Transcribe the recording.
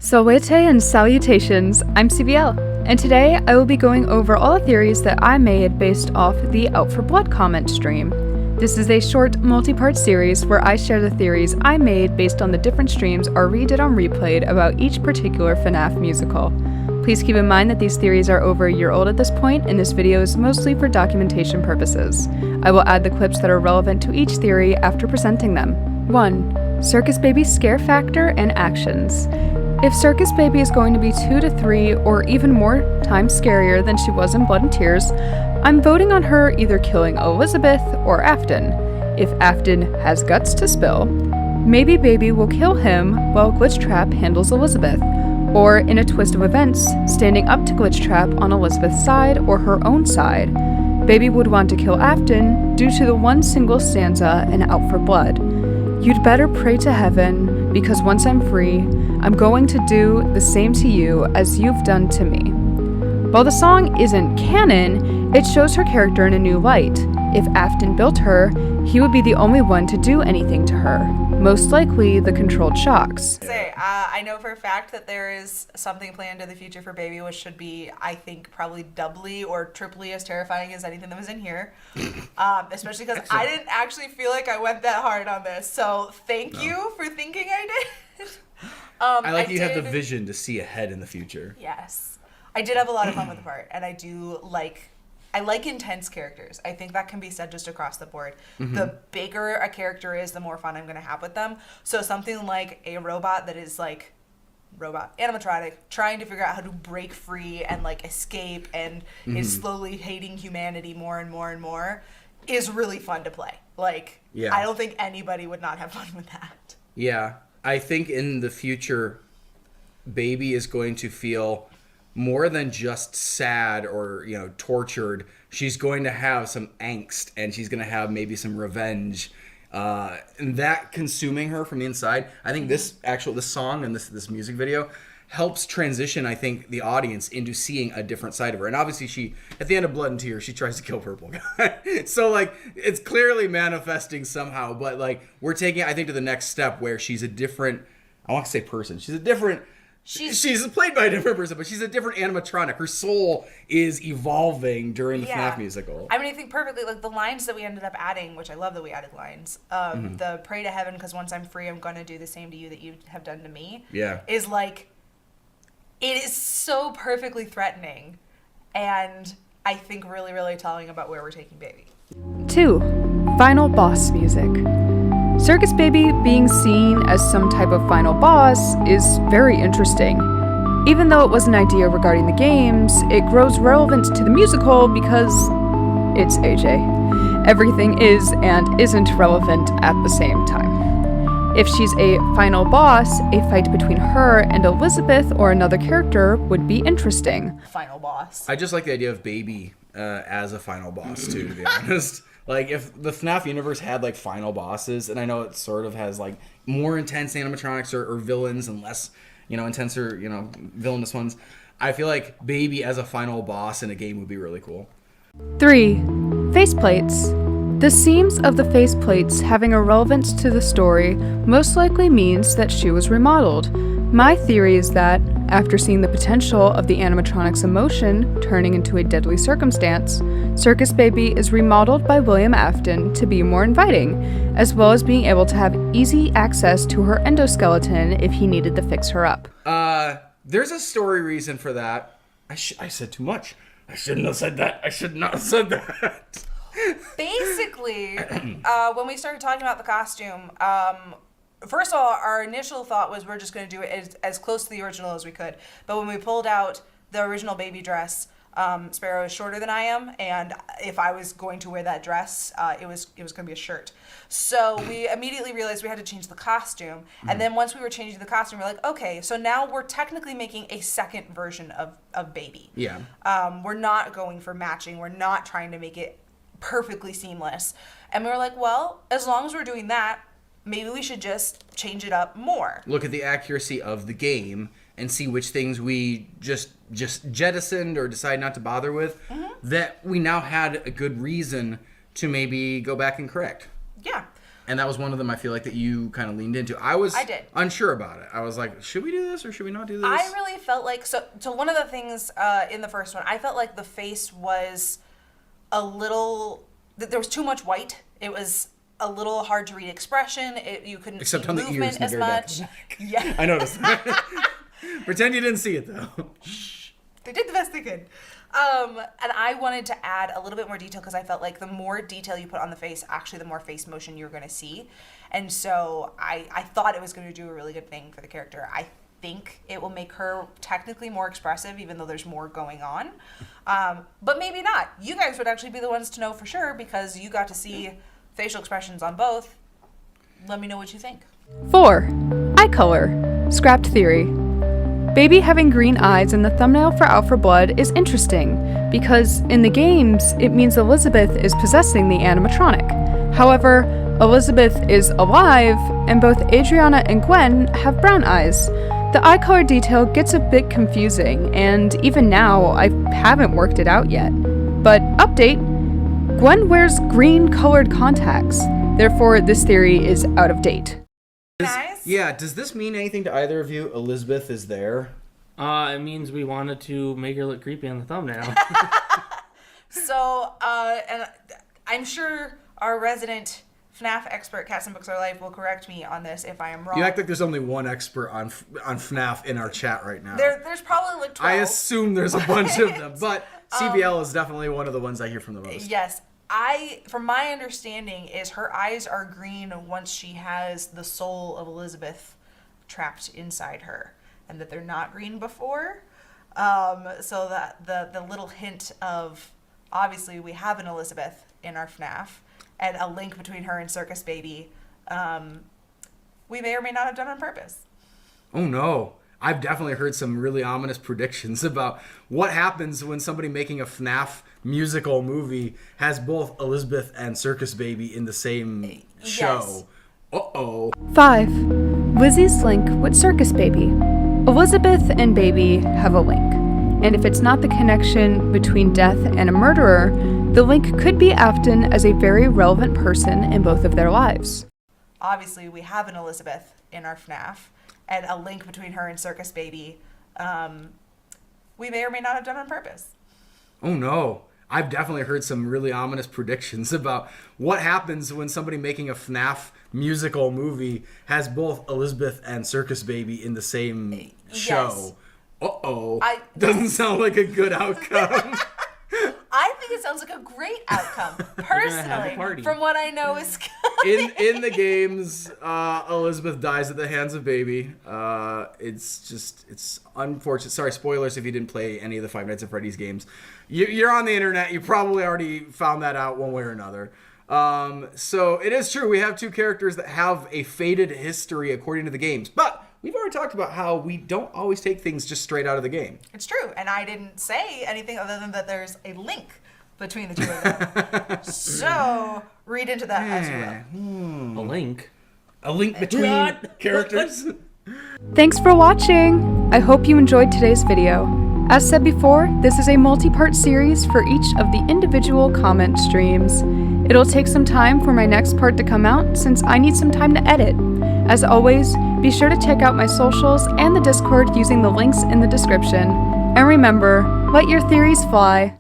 Salvete and Salutations, I'm CBL, and today I will be going over all the theories that I made based off the Out for Blood comment stream. This is a short, multi-part series where I share the theories I made based on the different streams or redid on replayed about each particular FNAF musical. Please keep in mind that these theories are over a year old at this point, and this video is mostly for documentation purposes. I will add the clips that are relevant to each theory after presenting them. 1. Circus Baby's scare factor and actions. If Circus Baby is going to be 2 to 3 or even more times scarier than she was in Blood and Tears, I'm voting on her either killing Elizabeth or Afton. If Afton has guts to spill, maybe Baby will kill him while Glitchtrap handles Elizabeth, or in a twist of events, standing up to Glitchtrap on Elizabeth's side or her own side. Baby would want to kill Afton due to the one single stanza in Out for Blood. You'd better pray to heaven, because once I'm free, I'm going to do the same to you as you've done to me. While the song isn't canon, it shows her character in a new light. If Afton built her, he would be the only one to do anything to her, most likely the controlled shocks. I know for a fact that there is something planned in the future for Baby, which should be, I think, probably doubly or triply as terrifying as anything that was in here. Especially because I didn't actually feel like I went that hard on this. So thank you for thinking I did. I like you have the vision to see ahead in the future. Yes. I did have a lot of fun with the part, and I like intense characters. I think that can be said just across the board. Mm-hmm. The bigger a character is, the more fun I'm going to have with them. So something like a robot that is like animatronic, trying to figure out how to break free and like escape and is slowly hating humanity more and more and more is really fun to play. Like, yeah. I don't think anybody would not have fun with that. Yeah. I think in the future, Baby is going to feel more than just sad or, tortured. She's going to have some angst, and she's going to have maybe some revenge, and that consuming her from the inside. I think this song and this music video helps transition, I think, the audience into seeing a different side of her. And obviously she, at the end of Blood and Tears, she tries to kill Purple Guy. So, like, it's clearly manifesting somehow, but, like, we're taking it, I think, to the next step where she's a different, I want to say person. She's a different... She's played by a different person, but she's a different animatronic. Her soul is evolving during the FNAF musical. I mean, I think perfectly, like, the lines that we ended up adding, which I love that we added lines, the pray to heaven, because once I'm free, I'm going to do the same to you that you have done to me, is, like, it is so perfectly threatening, and I think really, really telling about where we're taking Baby. 2. Final boss music. Circus Baby being seen as some type of final boss is very interesting. Even though it was an idea regarding the games, it grows relevant to the musical because it's AJ. Everything is and isn't relevant at the same time. If she's a final boss, a fight between her and Elizabeth or another character would be interesting. Final boss. I just like the idea of Baby as a final boss, too, to be honest. Like, if the FNAF universe had, like, final bosses, and I know it sort of has, like, more intense animatronics or villains and less, intenser, villainous ones, I feel like Baby as a final boss in a game would be really cool. 3. Faceplates. The seams of the faceplates having a relevance to the story most likely means that she was remodeled. My theory is that, after seeing the potential of the animatronic's emotion turning into a deadly circumstance, Circus Baby is remodeled by William Afton to be more inviting, as well as being able to have easy access to her endoskeleton if he needed to fix her up. There's a story reason for that. I said too much. I shouldn't have said that. I should not have said that. Basically, when we started talking about the costume, first of all, our initial thought was we're just going to do it as close to the original as we could. But when we pulled out the original Baby dress, Sparrow is shorter than I am, and if I was going to wear that dress, it was going to be a shirt. So we immediately realized we had to change the costume. And then once we were changing the costume, we're like, okay, so now we're technically making a second version of Baby. Yeah. We're not going for matching. We're not trying to make it perfectly seamless. And we were like, well, as long as we're doing that, maybe we should just change it up more. Look at the accuracy of the game and see which things we just jettisoned or decide not to bother with, that we now had a good reason to maybe go back and correct. Yeah. And that was one of them I feel like that you kind of leaned into. I did. unsure about it. I was like, should we do this or should we not do this? I really felt like, so one of the things in the first one, I felt like the face was a little, there was too much white. It was a little hard to read expression. You couldn't Except see on the movement ears and the as very back of much. the neck. Yeah. I noticed. Pretend you didn't see it though. They did the best they could. And I wanted to add a little bit more detail because I felt like the more detail you put on the face, actually the more face motion you're going to see. And so I thought it was going to do a really good thing for the character. I think it will make her technically more expressive, even though there's more going on. But maybe not. You guys would actually be the ones to know for sure because you got to see facial expressions on both. Let me know what you think. 4. Eye color. Scrapped theory. Baby having green eyes in the thumbnail for Out for Blood is interesting because in the games it means Elizabeth is possessing the animatronic. However, Elizabeth is alive and both Adriana and Gwen have brown eyes. The eye color detail gets a bit confusing and even now I haven't worked it out yet. But update, Gwen wears green colored contacts, therefore this theory is out of date. Guys? Yeah, does this mean anything to either of you? Elizabeth is there. It means we wanted to make her look creepy on the thumbnail. So, and I'm sure our resident FNAF expert, Cats and Books Are Life, will correct me on this if I am wrong. You act like there's only one expert on FNAF in our chat right now. There's probably like 12. I assume there's a bunch of them, but CBL is definitely one of the ones I hear from the most. Yes. From my understanding, is her eyes are green once she has the soul of Elizabeth trapped inside her, and that they're not green before. So that the little hint of, obviously we have an Elizabeth in our FNAF, and a link between her and Circus Baby, we may or may not have done on purpose. Oh no. I've definitely heard some really ominous predictions about what happens when somebody making a FNAF musical movie has both Elizabeth and Circus Baby in the same show. Uh-oh. 5. Lizzie's link with Circus Baby. Elizabeth and Baby have a link, and if it's not the connection between death and a murderer, the link could be Afton as a very relevant person in both of their lives. Obviously, we have an Elizabeth in our FNAF, and a link between her and Circus Baby, we may or may not have done on purpose. Oh no. I've definitely heard some really ominous predictions about what happens when somebody making a FNAF musical movie has both Elizabeth and Circus Baby in the same show. Uh-oh. Doesn't sound like a good outcome. I think it sounds like a great outcome, have a personally, party. from what I know is coming. in the games, Elizabeth dies at the hands of Baby. It's unfortunate. Sorry, spoilers if you didn't play any of the Five Nights at Freddy's games. You're on the internet. You probably already found that out one way or another. So it is true. We have two characters that have a faded history according to the games. But we've already talked about how we don't always take things just straight out of the game. It's true, and I didn't say anything other than that there's a link between the two of them. So read into that as you will. A link. A link between characters. Thanks for watching! I hope you enjoyed today's video. As said before, this is a multi-part series for each of the individual comment streams. It'll take some time for my next part to come out since I need some time to edit. As always, be sure to check out my socials and the Discord using the links in the description. And remember, let your theories fly.